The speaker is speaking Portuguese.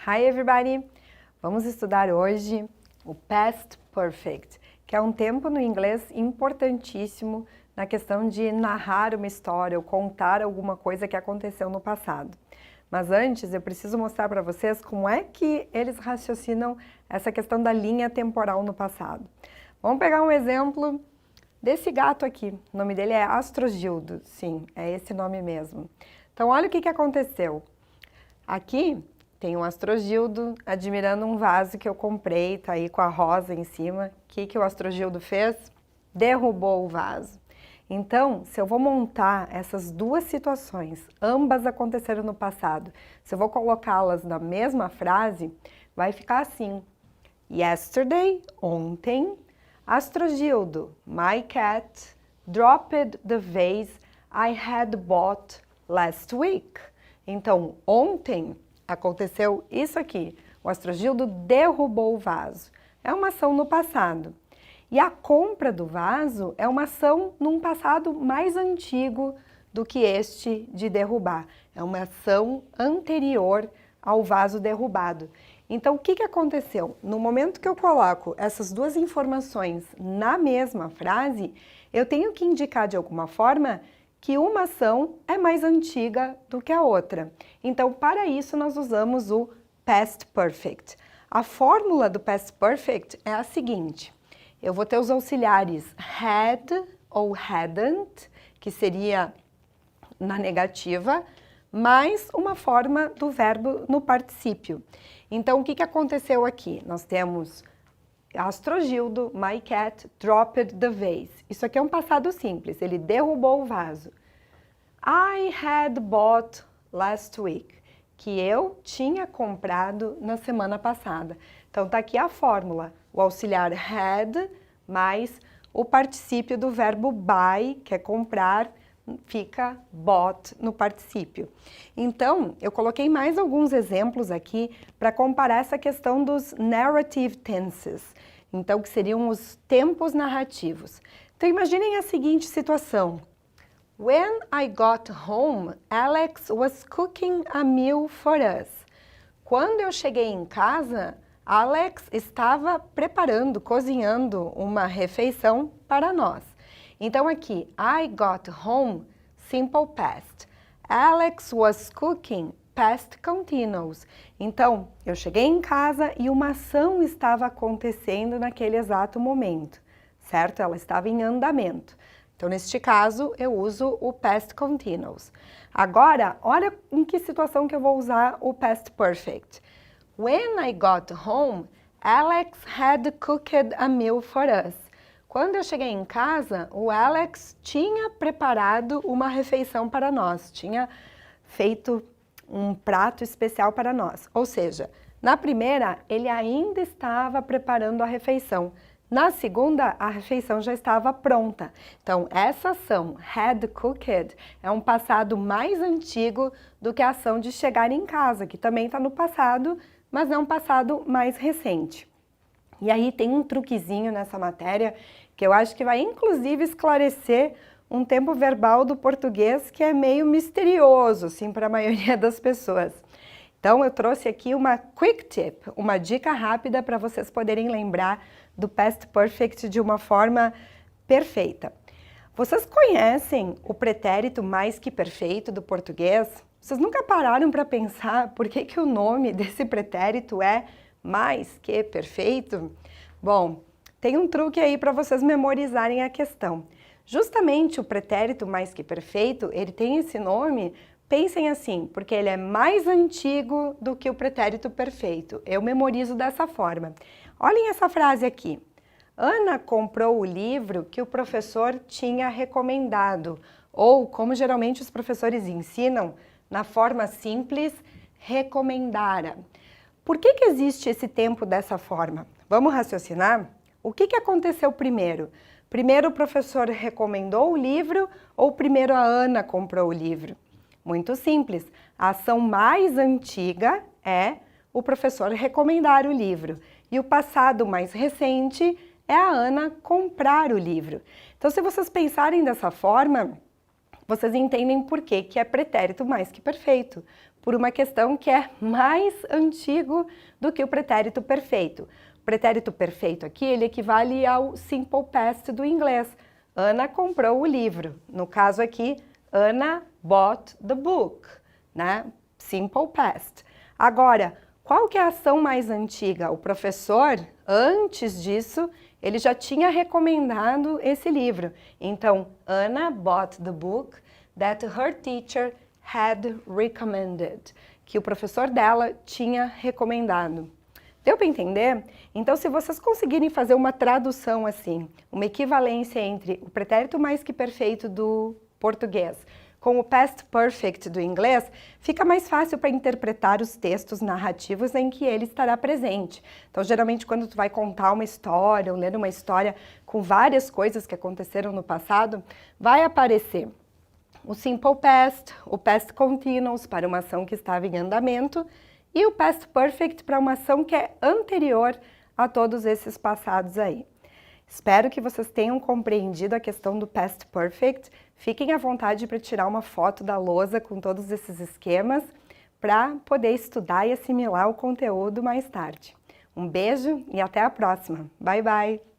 Hi everybody! Vamos estudar hoje o Past Perfect, que é um tempo no inglês importantíssimo na questão de narrar uma história ou contar alguma coisa que aconteceu no passado. Mas antes eu preciso mostrar para vocês como é que eles raciocinam essa questão da linha temporal no passado. Vamos pegar um exemplo desse gato aqui. O nome dele é Astrogildo. Sim, é esse nome mesmo. Então olha o que aconteceu. Aqui tem um Astrogildo admirando um vaso que eu comprei, tá aí com a rosa em cima. O que o Astrogildo fez? Derrubou o vaso. Então, se eu vou montar essas duas situações, ambas aconteceram no passado, se eu vou colocá-las na mesma frase, vai ficar assim. Yesterday, ontem, Astrogildo, my cat, dropped the vase I had bought last week. Então, ontem aconteceu isso aqui, o Astrogildo derrubou o vaso. É uma ação no passado. E a compra do vaso é uma ação num passado mais antigo do que este de derrubar. É uma ação anterior ao vaso derrubado. Então, o que aconteceu? No momento que eu coloco essas duas informações na mesma frase, eu tenho que indicar de alguma forma que uma ação é mais antiga do que a outra. Então, para isso, nós usamos o Past Perfect. A fórmula do Past Perfect é a seguinte. Eu vou ter os auxiliares had ou hadn't, que seria na negativa, mais uma forma do verbo no particípio. Então, o que aconteceu aqui? Nós temos Astrogildo, my cat, dropped the vase. Isso aqui é um passado simples, ele derrubou o vaso. I had bought last week, que eu tinha comprado na semana passada. Então, tá aqui a fórmula, o auxiliar had mais o particípio do verbo buy, que é comprar, fica bought no particípio. Então, eu coloquei mais alguns exemplos aqui para comparar essa questão dos narrative tenses, então que seriam os tempos narrativos. Então, imaginem a seguinte situação. When I got home, Alex was cooking a meal for us. Quando eu cheguei em casa, Alex estava preparando, cozinhando uma refeição para nós. Então aqui, I got home, simple past. Alex was cooking, past continuous. Então, eu cheguei em casa e uma ação estava acontecendo naquele exato momento, certo? Ela estava em andamento. Então, neste caso, eu uso o past continuous. Agora, olha em que situação que eu vou usar o past perfect. When I got home, Alex had cooked a meal for us. Quando eu cheguei em casa, o Alex tinha preparado uma refeição para nós, tinha feito um prato especial para nós. Ou seja, na primeira, ele ainda estava preparando a refeição. Na segunda, a refeição já estava pronta. Então, essa ação, had cooked, é um passado mais antigo do que a ação de chegar em casa, que também está no passado, mas é um passado mais recente. E aí tem um truquezinho nessa matéria que eu acho que vai inclusive esclarecer um tempo verbal do português que é meio misterioso, assim, para a maioria das pessoas. Então, eu trouxe aqui uma quick tip, uma dica rápida para vocês poderem lembrar do Past Perfect de uma forma perfeita. Vocês conhecem o pretérito mais que perfeito do português? Vocês nunca pararam para pensar por que o nome desse pretérito é mais que perfeito? Bom, tem um truque aí para vocês memorizarem a questão. Justamente o pretérito mais que perfeito, ele tem esse nome, pensem assim, porque ele é mais antigo do que o pretérito perfeito. Eu memorizo dessa forma. Olhem essa frase aqui. Ana comprou o livro que o professor tinha recomendado, ou, como geralmente os professores ensinam, na forma simples, recomendara. Por que existe esse tempo dessa forma? Vamos raciocinar? O que aconteceu primeiro? Primeiro o professor recomendou o livro ou primeiro a Ana comprou o livro? Muito simples. A ação mais antiga é o professor recomendar o livro. E o passado mais recente é a Ana comprar o livro. Então, se vocês pensarem dessa forma, vocês entendem por que é pretérito mais que perfeito. por uma questão que é mais antigo do que o pretérito perfeito. O pretérito perfeito aqui, ele equivale ao simple past do inglês. Ana comprou o livro. No caso aqui, Anna bought the book, né? Simple past. Agora, qual que é a ação mais antiga? O professor, antes disso, ele já tinha recomendado esse livro. Então, Anna bought the book that her teacher had recommended, que o professor dela tinha recomendado. Deu para entender? Então, se vocês conseguirem fazer uma tradução assim, uma equivalência entre o pretérito mais que perfeito do português com o past perfect do inglês, fica mais fácil para interpretar os textos narrativos em que ele estará presente. Então, geralmente, quando tu vai contar uma história ou ler uma história com várias coisas que aconteceram no passado, vai aparecer o simple past, o past continuous para uma ação que estava em andamento e o past perfect para uma ação que é anterior a todos esses passados aí. Espero que vocês tenham compreendido a questão do past perfect. Fiquem à vontade para tirar uma foto da lousa com todos esses esquemas para poder estudar e assimilar o conteúdo mais tarde. Um beijo e até a próxima. Bye, bye!